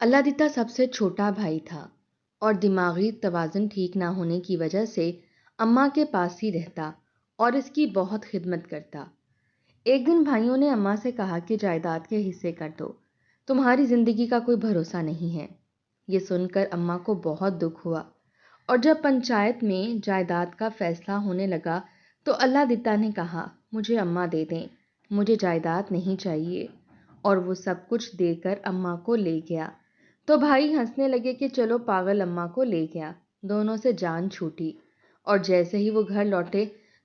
اللہ دیتا سب سے چھوٹا بھائی تھا اور دماغی توازن ٹھیک نہ ہونے کی وجہ سے اماں کے پاس ہی رہتا اور اس کی بہت خدمت کرتا۔ ایک دن بھائیوں نے اماں سے کہا کہ جائیداد کے حصے کر دو، تمہاری زندگی کا کوئی بھروسہ نہیں ہے۔ یہ سن کر اماں کو بہت دکھ ہوا اور جب پنچایت میں جائیداد کا فیصلہ ہونے لگا تو اللہ دیتا نے کہا مجھے اماں دے دیں، مجھے جائیداد نہیں چاہیے، اور وہ سب کچھ دے کر اماں کو لے گیا۔ تو بھائی ہنسنے لگے کہ چلو پاگل اماں کو لے گیا۔ دونوں سے جان چھوٹی اور جیسے ہی وہ گھر لوٹے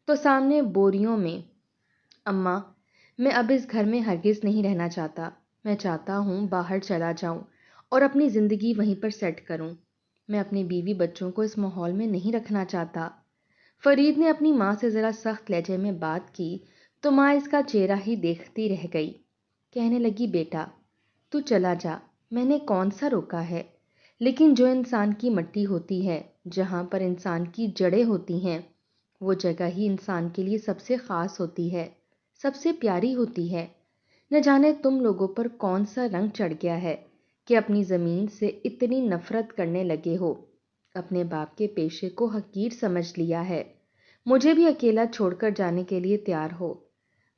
تو سامنے بوریوں میں، اماں میں اب اس گھر میں ہرگز نہیں رہنا چاہتا، میں چاہتا ہوں باہر چلا جاؤں اور اپنی زندگی وہیں پر سیٹ کروں، میں اپنی بیوی بچوں کو اس ماحول میں نہیں رکھنا چاہتا۔ فرید نے اپنی ماں سے ذرا سخت لہجے میں بات کی تو ماں اس کا چہرہ ہی دیکھتی رہ گئی۔ کہنے لگی بیٹا تو چلا جا، میں نے کون سا روکا ہے، لیکن جو انسان کی مٹی ہوتی ہے، جہاں پر انسان کی جڑیں ہوتی ہیں، وہ جگہ ہی انسان کے لیے سب سے خاص ہوتی ہے، سب سے پیاری ہوتی ہے۔ نہ جانے تم لوگوں پر کون سا رنگ چڑھ گیا ہے کہ اپنی زمین سے اتنی نفرت کرنے لگے ہو، اپنے باپ کے پیشے کو حقیر سمجھ لیا ہے، مجھے بھی اکیلا چھوڑ کر جانے کے لیے تیار ہو۔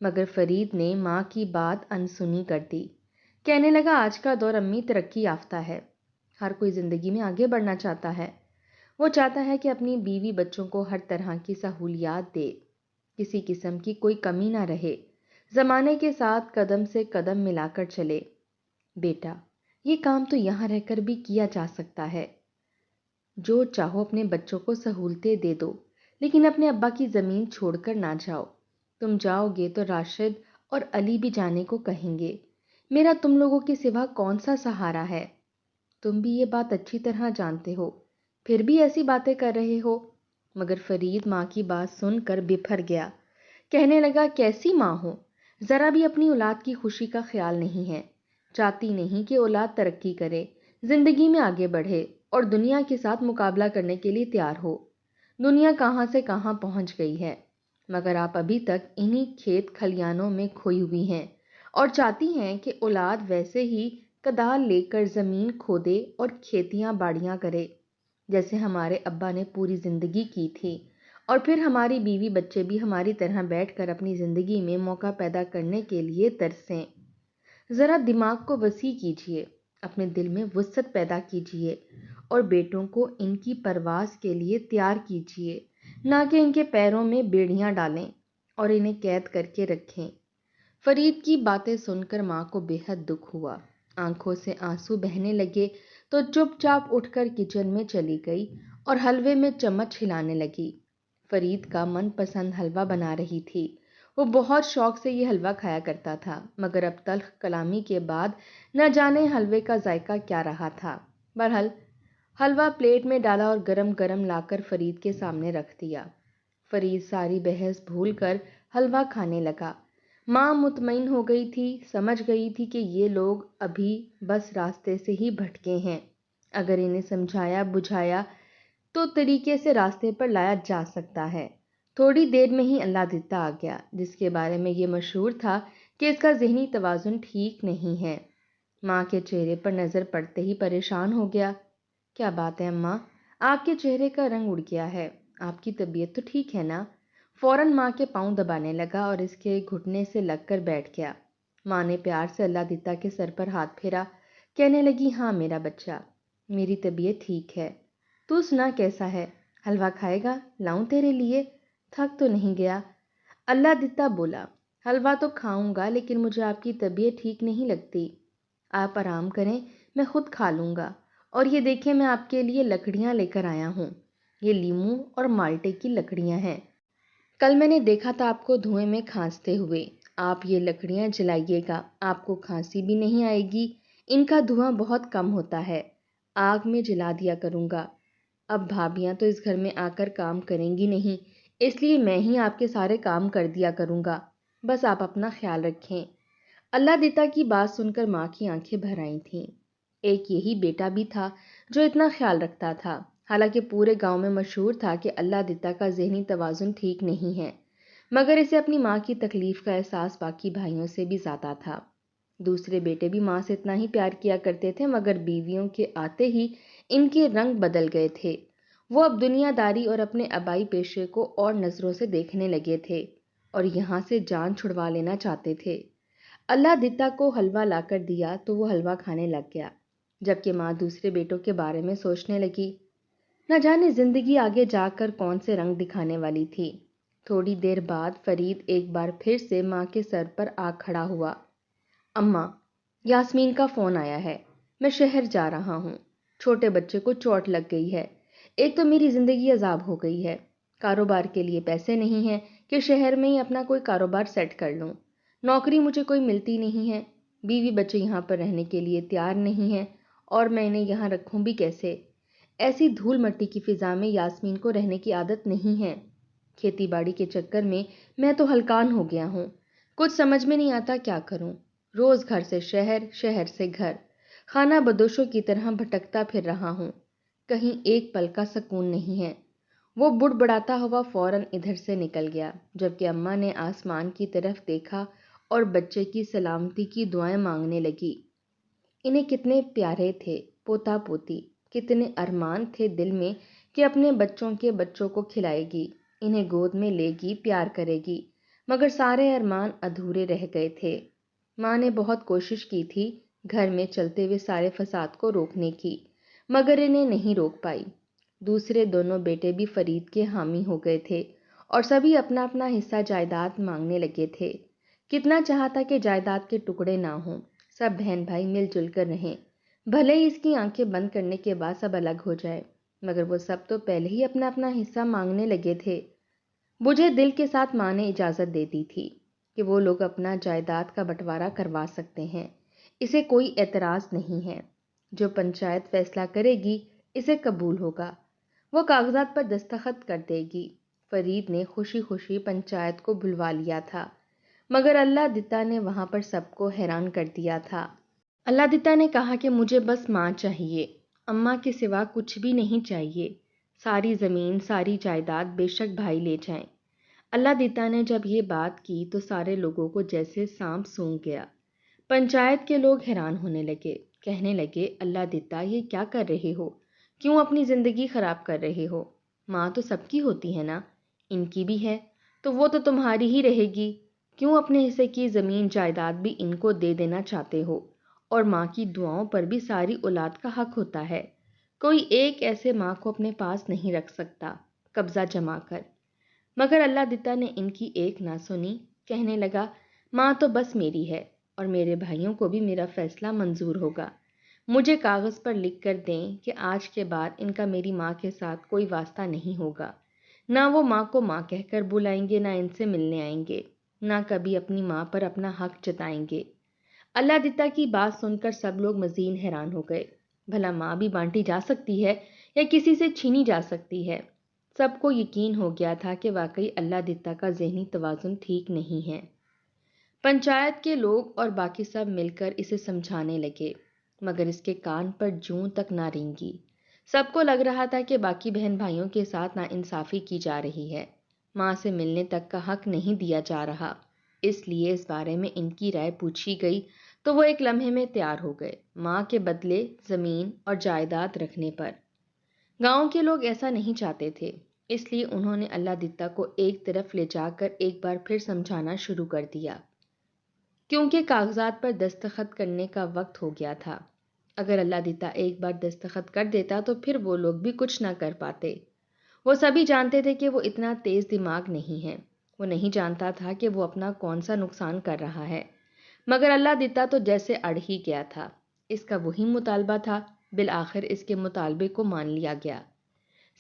مگر فرید نے ماں کی بات انسنی کر دی۔ کہنے لگا آج کا دور امی ترقی یافتہ ہے، ہر کوئی زندگی میں آگے بڑھنا چاہتا ہے، وہ چاہتا ہے کہ اپنی بیوی بچوں کو ہر طرح کی سہولیات دے، کسی قسم کی کوئی کمی نہ رہے، زمانے کے ساتھ قدم سے قدم ملا کر چلے۔ بیٹا یہ کام تو یہاں رہ کر بھی کیا جا سکتا ہے، جو چاہو اپنے بچوں کو سہولتیں دے دو، لیکن اپنے ابا کی زمین چھوڑ کر نہ جاؤ۔ تم جاؤ گے تو راشد اور علی بھی جانے کو کہیں گے، میرا تم لوگوں کے سوا کون سا سہارا ہے؟ تم بھی یہ بات اچھی طرح جانتے ہو، پھر بھی ایسی باتیں کر رہے ہو۔ مگر فرید ماں کی بات سن کر بفر گیا۔ کہنے لگا کیسی ماں ہو، ذرا بھی اپنی اولاد کی خوشی کا خیال نہیں ہے، چاہتی نہیں کہ اولاد ترقی کرے، زندگی میں آگے بڑھے اور دنیا کے ساتھ مقابلہ کرنے کے لیے تیار ہو۔ دنیا کہاں سے کہاں پہنچ گئی ہے، مگر آپ ابھی تک انہی کھیت کھلیانوں میں کھوئی ہوئی ہیں اور چاہتی ہیں کہ اولاد ویسے ہی کدال لے کر زمین کھودے اور کھیتیاں باڑیاں کرے جیسے ہمارے ابا نے پوری زندگی کی تھی، اور پھر ہماری بیوی بچے بھی ہماری طرح بیٹھ کر اپنی زندگی میں موقع پیدا کرنے کے لیے ترسیں۔ ذرا دماغ کو وسیع کیجیے، اپنے دل میں وسعت پیدا کیجیے اور بیٹوں کو ان کی پرواز کے لیے تیار کیجیے، نہ کہ ان کے پیروں میں بیڑیاں ڈالیں اور انہیں قید کر کے رکھیں۔ فرید کی باتیں سن کر ماں کو بے حد دکھ ہوا، آنکھوں سے آنسو بہنے لگے تو چپ چاپ اٹھ کر کچن میں چلی گئی اور حلوے میں چمچ ہلانے لگی۔ فرید کا من پسند حلوہ بنا رہی تھی، وہ بہت شوق سے یہ حلوہ کھایا کرتا تھا، مگر اب تلخ کلامی کے بعد نہ جانے حلوے کا ذائقہ کیا رہا تھا۔ بہرحال حلوہ پلیٹ میں ڈالا اور گرم گرم لا کر فرید کے سامنے رکھ دیا۔ فرید ساری بحث بھول کر حلوہ کھانے لگا۔ ماں مطمئن ہو گئی تھی، سمجھ گئی تھی کہ یہ لوگ ابھی بس راستے سے ہی بھٹکے ہیں، اگر انہیں سمجھایا بجھایا تو طریقے سے راستے پر لایا جا سکتا ہے۔ تھوڑی دیر میں ہی اللہ دیتا آ گیا، جس کے بارے میں یہ مشہور تھا کہ اس کا ذہنی توازن ٹھیک نہیں ہے۔ ماں کے چہرے پر نظر پڑتے ہی پریشان ہو گیا۔ کیا بات ہے اماں، آپ کے چہرے کا رنگ اڑ گیا ہے، آپ کی طبیعت تو ٹھیک ہے نا؟ فوراً ماں کے پاؤں دبانے لگا اور اس کے گھٹنے سے لگ کر بیٹھ گیا۔ ماں نے پیار سے اللہ دیتا کے سر پر ہاتھ پھیرا، کہنے لگی ہاں میرا بچہ، میری طبیعت ٹھیک ہے، تو سنا کیسا ہے، حلوہ کھائے گا؟ لاؤں تیرے لیے؟ تھک تو نہیں گیا؟ اللہ دیتا بولا حلوہ تو کھاؤں گا، لیکن مجھے آپ کی طبیعت ٹھیک نہیں لگتی، آپ آرام کریں، میں خود کھا لوں گا۔ اور یہ دیکھیں میں آپ کے لیے لکڑیاں لے کر آیا ہوں، یہ لیموں اور مالٹے کی لکڑیاں ہیں، کل میں نے دیکھا تھا آپ کو دھوئیں میں کھانستے ہوئے، آپ یہ لکڑیاں جلائیے گا، آپ کو کھانسی بھی نہیں آئے گی، ان کا دھواں بہت کم ہوتا ہے، آگ میں جلا دیا کروں گا۔ اب بھابیاں تو اس گھر میں آ کر کام کریں گی نہیں، اس لیے میں ہی آپ کے سارے کام کر دیا کروں گا، بس آپ اپنا خیال رکھیں۔ اللہ دیتا کی بات سن کر ماں کی آنکھیں بھر آئی تھیں۔ ایک یہی بیٹا بھی تھا جو اتنا خیال رکھتا تھا، حالانکہ پورے گاؤں میں مشہور تھا کہ اللہ دیتا کا ذہنی توازن ٹھیک نہیں ہے، مگر اسے اپنی ماں کی تکلیف کا احساس باقی بھائیوں سے بھی زیادہ تھا۔ دوسرے بیٹے بھی ماں سے اتنا ہی پیار کیا کرتے تھے، مگر بیویوں کے آتے ہی ان کے رنگ بدل گئے تھے۔ وہ اب دنیا داری اور اپنے آبائی پیشے کو اور نظروں سے دیکھنے لگے تھے اور یہاں سے جان چھڑوا لینا چاہتے تھے۔ اللہ دتا کو حلوہ لا کر دیا تو وہ حلوہ کھانے لگ گیا، جبکہ ماں دوسرے بیٹوں کے بارے میں سوچنے لگی۔ نہ جانے زندگی آگے جا کر کون سے رنگ دکھانے والی تھی۔ تھوڑی دیر بعد فرید ایک بار پھر سے ماں کے سر پر آ کھڑا ہوا۔ اماں، یاسمین کا فون آیا ہے، میں شہر جا رہا ہوں۔ چھوٹے بچے کو چوٹ لگ گئی ہے۔ ایک تو میری زندگی عذاب ہو گئی ہے، کاروبار کے لیے پیسے نہیں ہیں کہ شہر میں ہی اپنا کوئی کاروبار سیٹ کر لوں، نوکری مجھے کوئی ملتی نہیں ہے، بیوی بچے یہاں پر رہنے کے لیے تیار نہیں ہیں، اور میں انہیں یہاں رکھوں بھی کیسے؟ ایسی دھول مٹی کی فضا میں یاسمین کو رہنے کی عادت نہیں ہے۔ کھیتی باڑی کے چکر میں تو ہلکان ہو گیا ہوں، کچھ سمجھ میں نہیں آتا کیا کروں۔ روز گھر سے شہر، شہر سے گھر، خانہ بدوشوں کی طرح بھٹکتا پھر رہا ہوں، کہیں ایک پل کا سکون نہیں ہے۔ وہ بڑبڑاتا ہوا فوراً ادھر سے نکل گیا، جبکہ اماں نے آسمان کی طرف دیکھا اور بچے کی سلامتی کی دعائیں مانگنے لگی۔ انہیں کتنے پیارے تھے پوتا پوتی، کتنے ارمان تھے دل میں کہ اپنے بچوں کے بچوں کو کھلائے گی، انہیں گود میں لے گی، پیار کرے گی، مگر سارے ارمان ادھورے رہ گئے تھے۔ ماں نے بہت کوشش کی تھی گھر میں چلتے ہوئے سارے فساد کو روکنے کی، مگر انہیں نہیں روک پائی۔ دوسرے دونوں بیٹے بھی فرید کے حامی ہو گئے تھے اور سبھی اپنا اپنا حصہ جائیداد مانگنے لگے تھے۔ کتنا چاہتا کہ جائیداد کے ٹکڑے نہ ہوں، سب بہن بھائی مل جل کر رہیں، بھلے ہی اس کی آنکھیں بند کرنے کے بعد سب الگ ہو جائے، مگر وہ سب تو پہلے ہی اپنا اپنا حصہ مانگنے لگے تھے۔ بجھے دل کے ساتھ ماں نے اجازت دے دی تھی کہ وہ لوگ اپنا جائیداد کا بٹوارا کروا سکتے ہیں، اسے کوئی اعتراض نہیں ہے، جو پنچایت فیصلہ کرے گی اسے قبول ہوگا، وہ کاغذات پر دستخط کر دے گی۔ فرید نے خوشی خوشی پنچایت کو بلوا لیا تھا، مگر اللہ دتا نے وہاں پر سب کو حیران کر دیا تھا۔ اللہ دتا نے کہا کہ مجھے بس ماں چاہیے، اماں کے سوا کچھ بھی نہیں چاہیے، ساری زمین ساری جائیداد بے شک بھائی لے جائیں۔ اللہ دتا نے جب یہ بات کی تو سارے لوگوں کو جیسے سانپ سونگھ گیا۔ پنچایت کے لوگ حیران ہونے لگے، کہنے لگے اللہ دتا یہ کیا کر رہے ہو، کیوں اپنی زندگی خراب کر رہے ہو؟ ماں تو سب کی ہوتی ہے نا، ان کی بھی ہے تو وہ تو تمہاری ہی رہے گی، کیوں اپنے حصے کی زمین جائیداد بھی ان کو دے دینا چاہتے ہو؟ اور ماں کی دعاؤں پر بھی ساری اولاد کا حق ہوتا ہے، کوئی ایک ایسے ماں کو اپنے پاس نہیں رکھ سکتا قبضہ جما کر۔ مگر اللہ دتا نے ان کی ایک نہ سنی، کہنے لگا ماں تو بس میری ہے اور میرے بھائیوں کو بھی میرا فیصلہ منظور ہوگا، مجھے کاغذ پر لکھ کر دیں کہ آج کے بعد ان کا میری ماں کے ساتھ کوئی واسطہ نہیں ہوگا، نہ وہ ماں کو ماں کہہ کر بلائیں گے، نہ ان سے ملنے آئیں گے، نہ کبھی اپنی ماں پر اپنا حق جتائیں گے۔ اللہ دتا کی بات سن کر سب لوگ مزید حیران ہو گئے، بھلا ماں بھی بانٹی جا سکتی ہے یا کسی سے چھینی جا سکتی ہے؟ سب کو یقین ہو گیا تھا کہ واقعی اللہ دتا کا ذہنی توازن ٹھیک نہیں ہے۔ پنچایت کے لوگ اور باقی سب مل کر اسے سمجھانے لگے، مگر اس کے کان پر جوں تک نہ رینگی۔ سب کو لگ رہا تھا کہ باقی بہن بھائیوں کے ساتھ ناانصافی کی جا رہی ہے، ماں سے ملنے تک کا حق نہیں دیا جا رہا، اس لیے اس بارے میں ان کی رائے پوچھی گئی تو وہ ایک لمحے میں تیار ہو گئے، ماں کے بدلے زمین اور جائیداد رکھنے پر۔ گاؤں کے لوگ ایسا نہیں چاہتے تھے، اس لیے انہوں نے اللہ دتا کو ایک طرف لے جا کر ایک بار پھر سمجھانا شروع کر دیا، کیونکہ کاغذات پر دستخط کرنے کا وقت ہو گیا تھا۔ اگر اللہ دتا ایک بار دستخط کر دیتا تو پھر وہ لوگ بھی کچھ نہ کر پاتے۔ وہ سبھی جانتے تھے کہ وہ اتنا تیز دماغ نہیں ہے، وہ نہیں جانتا تھا کہ وہ اپنا کون سا نقصان کر رہا ہے، مگر اللہ دتا تو جیسے اڑ ہی گیا تھا، اس کا وہی مطالبہ تھا، بالآخر اس کے مطالبے کو مان لیا گیا۔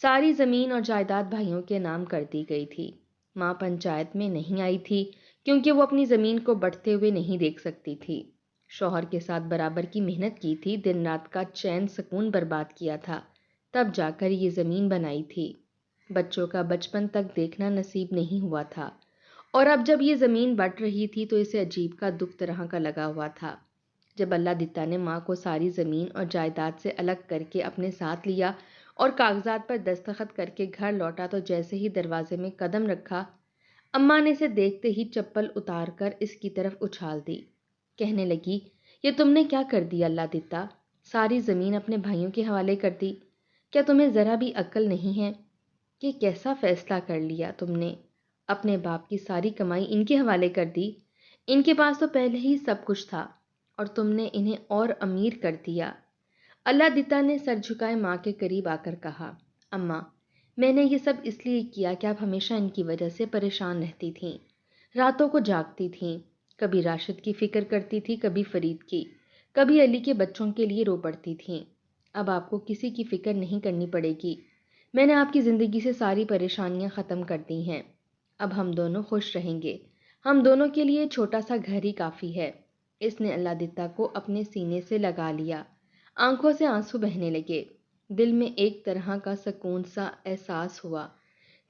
ساری زمین اور جائیداد بھائیوں کے نام کر دی گئی تھی۔ ماں پنچایت میں نہیں آئی تھی کیونکہ وہ اپنی زمین کو بٹتے ہوئے نہیں دیکھ سکتی تھی، شوہر کے ساتھ برابر کی محنت کی تھی، دن رات کا چین سکون برباد کیا تھا، تب جا کر یہ زمین بنائی تھی، بچوں کا بچپن تک دیکھنا نصیب نہیں ہوا تھا، اور اب جب یہ زمین بٹ رہی تھی تو اسے عجیب کا دکھ طرح کا لگا ہوا تھا۔ جب اللہ دتا نے ماں کو ساری زمین اور جائیداد سے الگ کر کے اپنے ساتھ لیا اور کاغذات پر دستخط کر کے گھر لوٹا تو جیسے ہی دروازے میں قدم رکھا، اماں نے اسے دیکھتے ہی چپل اتار کر اس کی طرف اچھال دی، کہنے لگی یہ تم نے کیا کر دیا اللہ دیتا؟ ساری زمین اپنے بھائیوں کے حوالے کر دی؟ کیا تمہیں ذرا بھی عقل نہیں ہے؟ یہ کیسا فیصلہ کر لیا تم نے؟ اپنے باپ کی ساری کمائی ان کے حوالے کر دی؟ ان کے پاس تو پہلے ہی سب کچھ تھا اور تم نے انہیں اور امیر کر دیا۔ اللہ دیتا نے سر جھکائے ماں کے قریب آ کر کہا، اماں، میں نے یہ سب اس لیے کیا کہ آپ ہمیشہ ان کی وجہ سے پریشان رہتی تھیں، راتوں کو جاگتی تھیں، کبھی راشد کی فکر کرتی تھی، کبھی فرید کی، کبھی علی کے بچوں کے لیے رو پڑتی تھیں۔ اب آپ کو کسی کی فکر نہیں کرنی پڑے گی۔ میں نے آپ کی زندگی سے ساری پریشانیاں ختم کر دی ہیں۔ اب ہم دونوں خوش رہیں گے۔ ہم دونوں کے لیے چھوٹا سا گھر ہی کافی ہے۔ اس نے اللہ دتا کو اپنے سینے سے لگا لیا۔ آنکھوں سے آنسو بہنے لگے۔ دل میں ایک طرح کا سکون سا احساس ہوا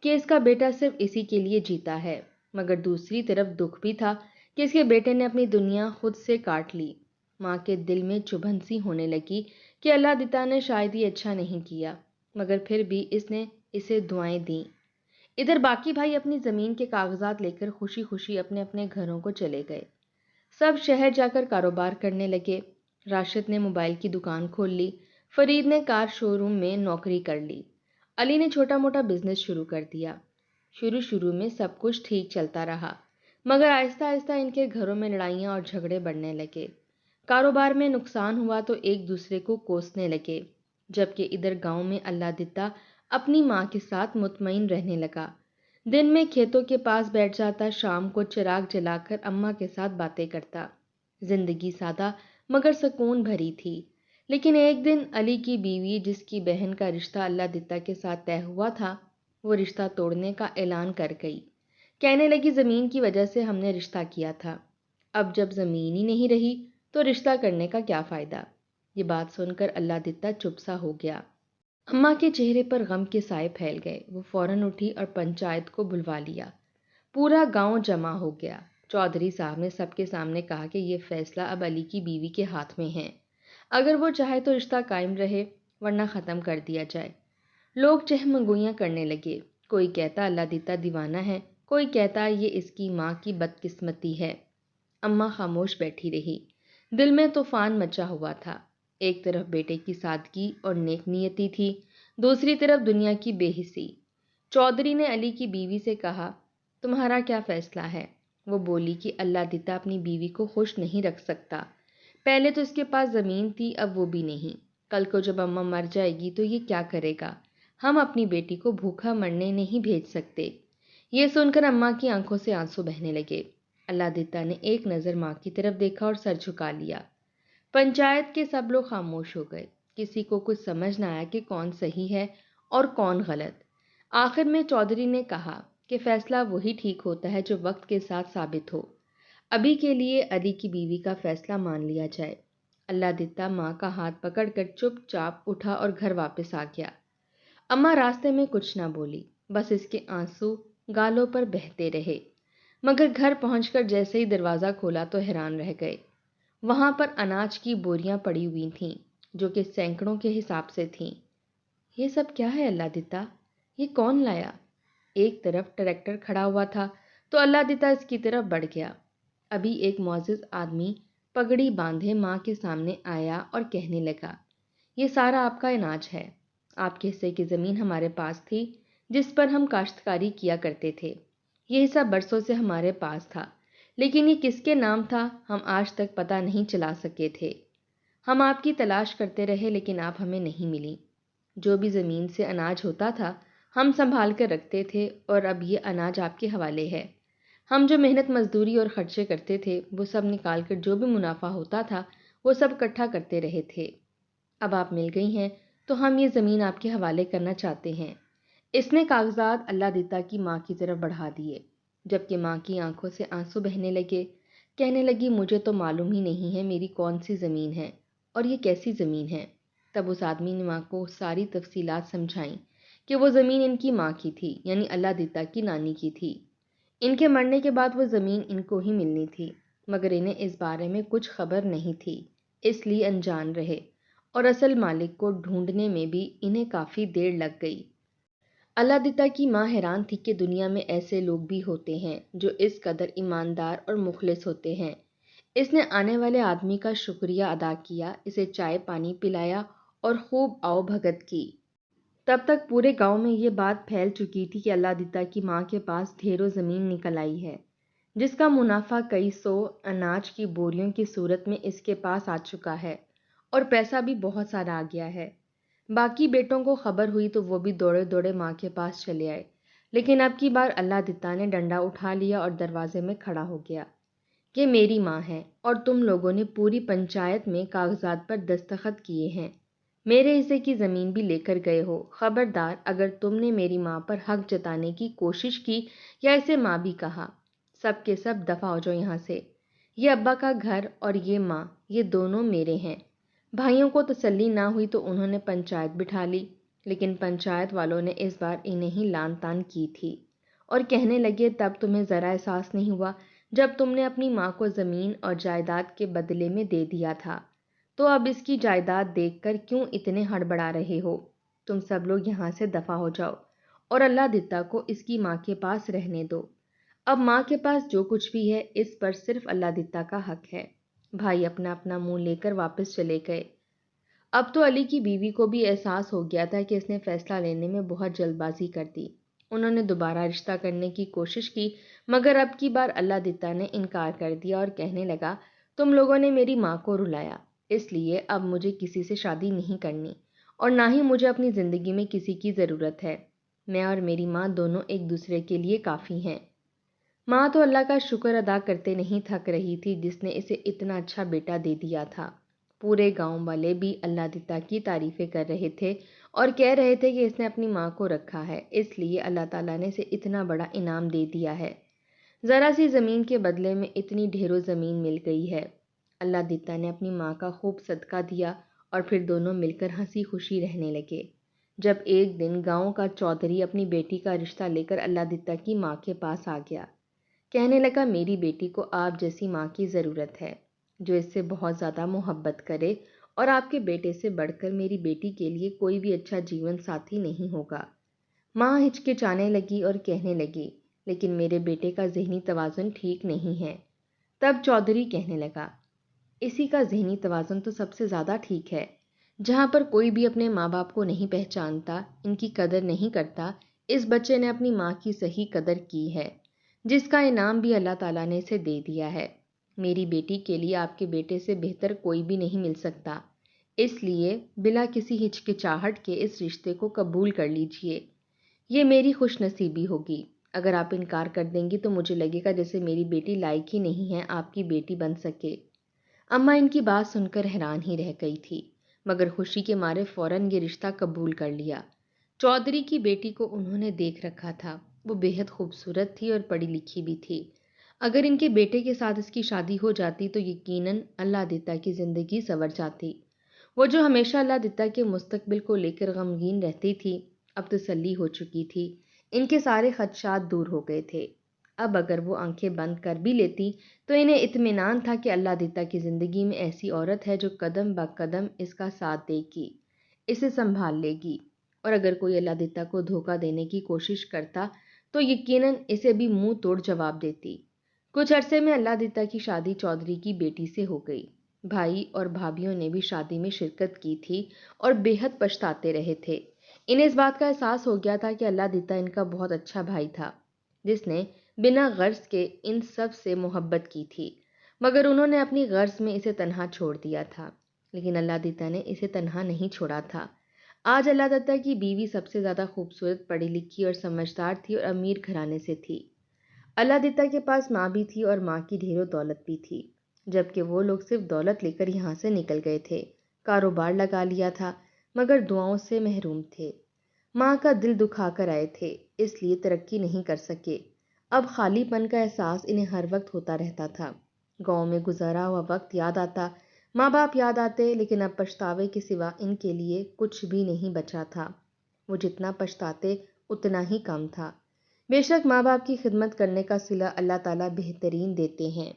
کہ اس کا بیٹا صرف اسی کے لیے جیتا ہے، مگر دوسری طرف دکھ بھی تھا کہ اس کے بیٹے نے اپنی دنیا خود سے کاٹ لی۔ ماں کے دل میں چبھن سی ہونے لگی کہ اللہ دتا نے شاید ہی اچھا نہیں کیا، مگر پھر بھی اس نے اسے دعائیں دیں۔ ادھر باقی بھائی اپنی زمین کے کاغذات لے کر خوشی خوشی اپنے اپنے گھروں کو چلے گئے۔ سب شہر جا کر کاروبار کرنے لگے۔ راشد نے موبائل کی دکان کھول لی، فرید نے کار شو روم میں نوکری کر لی، علی نے چھوٹا موٹا بزنس شروع کر دیا۔ شروع میں سب کچھ ٹھیک چلتا رہا، مگر آہستہ آہستہ ان کے گھروں میں لڑائیاں اور جھگڑے بڑھنے لگے۔ کاروبار میں نقصان ہوا تو ایک دوسرے کو کوسنے لگے، جبکہ ادھر گاؤں میں اللہ دتا اپنی ماں کے ساتھ مطمئن رہنے لگا۔ دن میں کھیتوں کے پاس بیٹھ جاتا، شام کو چراغ جلا کر اماں کے ساتھ باتیں کرتا۔ زندگی سادہ مگر سکون بھری تھی۔ لیکن ایک دن علی کی بیوی، جس کی بہن کا رشتہ اللہ دتا کے ساتھ طے ہوا تھا، وہ رشتہ توڑنے کا اعلان کر گئی۔ کہنے لگی، زمین کی وجہ سے ہم نے رشتہ کیا تھا، اب جب زمین ہی نہیں رہی تو رشتہ کرنے کا کیا فائدہ؟ یہ بات سن کر اللہ دتا چپ سا ہو گیا۔ اماں کے چہرے پر غم کے سائے پھیل گئے۔ وہ فوراً اٹھی اور پنچایت کو بلوا لیا۔ پورا گاؤں جمع ہو گیا۔ چودھری صاحب نے سب کے سامنے کہا کہ یہ فیصلہ اب علی کی بیوی کے ہاتھ میں ہے۔ اگر وہ چاہے تو رشتہ قائم رہے، ورنہ ختم کر دیا جائے۔ لوگ چہمگوئیاں کرنے لگے۔ کوئی کہتا اللہ دتا دیوانہ ہے، کوئی کہتا یہ اس کی ماں کی بدقسمتی ہے۔ اماں خاموش بیٹھی رہی۔ دل میں طوفان مچا ہوا تھا۔ ایک طرف بیٹے کی سادگی اور نیک نیتی تھی، دوسری طرف دنیا کی بے حسی۔ چودھری نے علی کی بیوی سے کہا، تمہارا کیا فیصلہ ہے؟ وہ بولی کہ اللہ دتا اپنی بیوی کو خوش نہیں رکھ سکتا۔ پہلے تو اس کے پاس زمین تھی، اب وہ بھی نہیں۔ کل کو جب اماں مر جائے گی تو یہ کیا کرے گا؟ ہم اپنی بیٹی کو بھوکا مرنے نہیں بھیج سکتے۔ یہ سن کر اماں کی آنکھوں سے آنسو بہنے لگے۔ اللہ دتا نے ایک نظر ماں کی طرف دیکھا اور سر جھکا لیا۔ پنچایت کے سب لوگ خاموش ہو گئے۔ کسی کو کچھ سمجھ نہ آیا کہ کون صحیح ہے اور کون غلط۔ آخر میں چودھری نے کہا کہ فیصلہ وہی ٹھیک ہوتا ہے جو وقت کے ساتھ ثابت ہو۔ ابھی کے لیے علی کی بیوی کا فیصلہ مان لیا جائے۔ اللہ دتا ماں کا ہاتھ پکڑ کر چپ چاپ اٹھا اور گھر واپس آ گیا۔ اماں راستے میں کچھ نہ بولی، بس اس کے آنسو گالوں پر بہتے رہے۔ مگر گھر پہنچ کر جیسے ہی دروازہ کھولا تو حیران رہ گئے۔ وہاں پر اناج کی بوریاں پڑی ہوئی تھیں، جو کہ سینکڑوں کے حساب سے تھیں۔ یہ سب کیا ہے اللہ دتا؟ یہ کون لایا؟ ایک طرف ٹریکٹر کھڑا ہوا تھا تو اللہ دتا اس کی طرف بڑھ گیا۔ ابھی ایک معزز آدمی پگڑی باندھے ماں کے سامنے آیا اور کہنے لگا، یہ سارا آپ کا اناج ہے۔ آپ کے حصے کی زمین ہمارے پاس تھی، جس پر ہم کاشتکاری کیا کرتے تھے۔ یہ حصہ برسوں سے ہمارے پاس تھا، لیکن یہ کس کے نام تھا ہم آج تک پتہ نہیں چلا سکے تھے۔ ہم آپ کی تلاش کرتے رہے لیکن آپ ہمیں نہیں ملی۔ جو بھی زمین سے اناج ہوتا تھا ہم سنبھال کر رکھتے تھے، اور اب یہ اناج آپ کے حوالے ہے۔ ہم جو محنت مزدوری اور خرچے کرتے تھے وہ سب نکال کر جو بھی منافع ہوتا تھا وہ سب اکٹھا کرتے رہے تھے۔ اب آپ مل گئی ہیں تو ہم یہ زمین آپ کے حوالے کرنا چاہتے ہیں۔ اس نے کاغذات اللہ دتا کی ماں کی طرف بڑھا دیے، جبکہ ماں کی آنکھوں سے آنسو بہنے لگے۔ کہنے لگی، مجھے تو معلوم ہی نہیں ہے میری کون سی زمین ہے اور یہ کیسی زمین ہے۔ تب اس آدمی نے ماں کو ساری تفصیلات سمجھائیں کہ وہ زمین ان کی ماں کی تھی، یعنی اللہ دتا کی نانی کی تھی۔ ان کے مرنے کے بعد وہ زمین ان کو ہی ملنی تھی، مگر انہیں اس بارے میں کچھ خبر نہیں تھی، اس لیے انجان رہے، اور اصل مالک کو ڈھونڈنے میں بھی انہیں کافی دیر لگ گئی۔ اللہ دتا کی ماں حیران تھی کہ دنیا میں ایسے لوگ بھی ہوتے ہیں جو اس قدر ایماندار اور مخلص ہوتے ہیں۔ اس نے آنے والے آدمی کا شکریہ ادا کیا، اسے چائے پانی پلایا اور خوب آؤ بھگت کی۔ تب تک پورے گاؤں میں یہ بات پھیل چکی تھی کہ اللہ دتا کی ماں کے پاس ڈھیروں زمین نکل آئی ہے، جس کا منافع کئی سو اناج کی بوریوں کی صورت میں اس کے پاس آ چکا ہے، اور پیسہ بھی بہت سارا آ گیا ہے۔ باقی بیٹوں کو خبر ہوئی تو وہ بھی دوڑے دوڑے ماں کے پاس چلے آئے، لیکن اب کی بار اللہ دتا نے ڈنڈا اٹھا لیا اور دروازے میں کھڑا ہو گیا۔ یہ میری ماں ہے اور تم لوگوں نے پوری پنچایت میں کاغذات پر دستخط کیے ہیں، میرے حصے کی زمین بھی لے کر گئے ہو۔ خبردار اگر تم نے میری ماں پر حق جتانے کی کوشش کی یا اسے ماں بھی کہا، سب کے سب دفع ہو جاؤ یہاں سے۔ یہ ابا کا گھر اور یہ ماں، یہ دونوں میرے ہیں۔ بھائیوں کو تسلی نہ ہوئی تو انہوں نے پنچایت بٹھا لی، لیکن پنچایت والوں نے اس بار انہیں ہی لان تان کی تھی اور کہنے لگے تب تمہیں ذرا احساس نہیں ہوا جب تم نے اپنی ماں کو زمین اور جائیداد کے بدلے میں دے دیا تھا، تو اب اس کی جائیداد دیکھ کر کیوں اتنے ہڑبڑا رہے ہو؟ تم سب لوگ یہاں سے دفع ہو جاؤ اور اللہ دتا کو اس کی ماں کے پاس رہنے دو۔ اب ماں کے پاس جو کچھ بھی ہے اس پر صرف اللہ دتا کا حق ہے۔ بھائی اپنا اپنا منہ لے کر واپس چلے گئے۔ اب تو علی کی بیوی کو بھی احساس ہو گیا تھا کہ اس نے فیصلہ لینے میں بہت جلد بازی کر دی۔ انہوں نے دوبارہ رشتہ کرنے کی کوشش کی، مگر اب کی بار اللہ دتا نے انکار کر دیا اور کہنے لگا تم لوگوں نے میری ماں کو رلایا، اس لیے اب مجھے کسی سے شادی نہیں کرنی اور نہ ہی مجھے اپنی زندگی میں کسی کی ضرورت ہے۔ میں اور میری ماں دونوں ایک دوسرے کے لیے کافی ہیں۔ ماں تو اللہ کا شکر ادا کرتے نہیں تھک رہی تھی جس نے اسے اتنا اچھا بیٹا دے دیا تھا۔ پورے گاؤں والے بھی اللہ دتا کی تعریفیں کر رہے تھے اور کہہ رہے تھے کہ اس نے اپنی ماں کو رکھا ہے، اس لیے اللہ تعالیٰ نے اسے اتنا بڑا انعام دے دیا ہے۔ ذرا سی زمین کے بدلے میں اتنی ڈھیروں زمین مل گئی ہے۔ اللہ دتا نے اپنی ماں کا خوب صدقہ دیا اور پھر دونوں مل کر ہنسی خوشی رہنے لگے۔ جب ایک دن گاؤں کا چودھری اپنی بیٹی کا رشتہ لے کر اللہ دتا کی ماں کے پاس آ گیا، کہنے لگا میری بیٹی کو آپ جیسی ماں کی ضرورت ہے جو اس سے بہت زیادہ محبت کرے، اور آپ کے بیٹے سے بڑھ کر میری بیٹی کے لیے کوئی بھی اچھا جیون ساتھی نہیں ہوگا۔ ماں ہچکچانے لگی اور کہنے لگی لیکن میرے بیٹے کا ذہنی توازن ٹھیک نہیں ہے۔ تب چودھری کہنے لگا اسی کا ذہنی توازن تو سب سے زیادہ ٹھیک ہے۔ جہاں پر کوئی بھی اپنے ماں باپ کو نہیں پہچانتا، ان کی قدر نہیں کرتا، اس بچے نے اپنی ماں کی صحیح قدر کی ہے، جس کا انعام بھی اللہ تعالیٰ نے اسے دے دیا ہے۔ میری بیٹی کے لیے آپ کے بیٹے سے بہتر کوئی بھی نہیں مل سکتا، اس لیے بلا کسی ہچکچاہٹ کے اس رشتے کو قبول کر لیجئے۔ یہ میری خوش نصیبی ہوگی۔ اگر آپ انکار کر دیں گی تو مجھے لگے گا جیسے میری بیٹی لائق ہی نہیں ہے آپ کی بیٹی بن سکے۔ اماں ان کی بات سن کر حیران ہی رہ گئی تھی، مگر خوشی کے مارے فوراً یہ رشتہ قبول کر لیا۔ چودھری کی بیٹی کو انہوں نے دیکھ رکھا تھا، وہ بے حد خوبصورت تھی اور پڑھی لکھی بھی تھی۔ اگر ان کے بیٹے کے ساتھ اس کی شادی ہو جاتی تو یقیناً اللہ دتا کی زندگی سنور جاتی۔ وہ جو ہمیشہ اللہ دتا کے مستقبل کو لے کر غمگین رہتی تھی، اب تسلی ہو چکی تھی، ان کے سارے خدشات دور ہو گئے تھے۔ اب اگر وہ آنکھیں بند کر بھی لیتی تو انہیں اطمینان تھا کہ اللہ دتا کی زندگی میں ایسی عورت ہے جو قدم با قدم اس کا ساتھ دے گی، اسے سنبھال لے گی، اور اگر کوئی اللہ دتا کو دھوکہ دینے کی کوشش کرتا تو یقیناً اسے بھی منہ توڑ جواب دیتی۔ کچھ عرصے میں اللہ دتا کی شادی چودھری کی بیٹی سے ہو گئی۔ بھائی اور بھابھیوں نے بھی شادی میں شرکت کی تھی اور بے حد پچھتاتے رہے تھے۔ انہیں اس بات کا احساس ہو گیا تھا کہ اللہ دتا ان کا بہت اچھا بھائی تھا جس نے بنا غرض کے ان سب سے محبت کی تھی، مگر انہوں نے اپنی غرض میں اسے تنہا چھوڑ دیا تھا۔ لیکن اللہ دتا نے اسے تنہا نہیں چھوڑا تھا۔ آج اللہ دتا کی بیوی سب سے زیادہ خوبصورت، پڑھی لکھی اور سمجھدار تھی اور امیر گھرانے سے تھی۔ اللہ دتا کے پاس ماں بھی تھی اور ماں کی ڈھیروں دولت بھی تھی، جبکہ وہ لوگ صرف دولت لے کر یہاں سے نکل گئے تھے، کاروبار لگا لیا تھا، مگر دعاؤں سے محروم تھے۔ ماں کا دل دکھا کر آئے تھے، اس لیے ترقی نہیں کر سکے۔ اب خالی پن کا احساس انہیں ہر وقت ہوتا رہتا تھا۔ گاؤں میں گزارا ہوا وقت یاد آتا، ماں باپ یاد آتے، لیکن اب پچھتاوے کے سوا ان کے لیے کچھ بھی نہیں بچا تھا۔ وہ جتنا پچھتاتے اتنا ہی کم تھا۔ بے شک ماں باپ کی خدمت کرنے کا صلہ اللہ تعالیٰ بہترین دیتے ہیں۔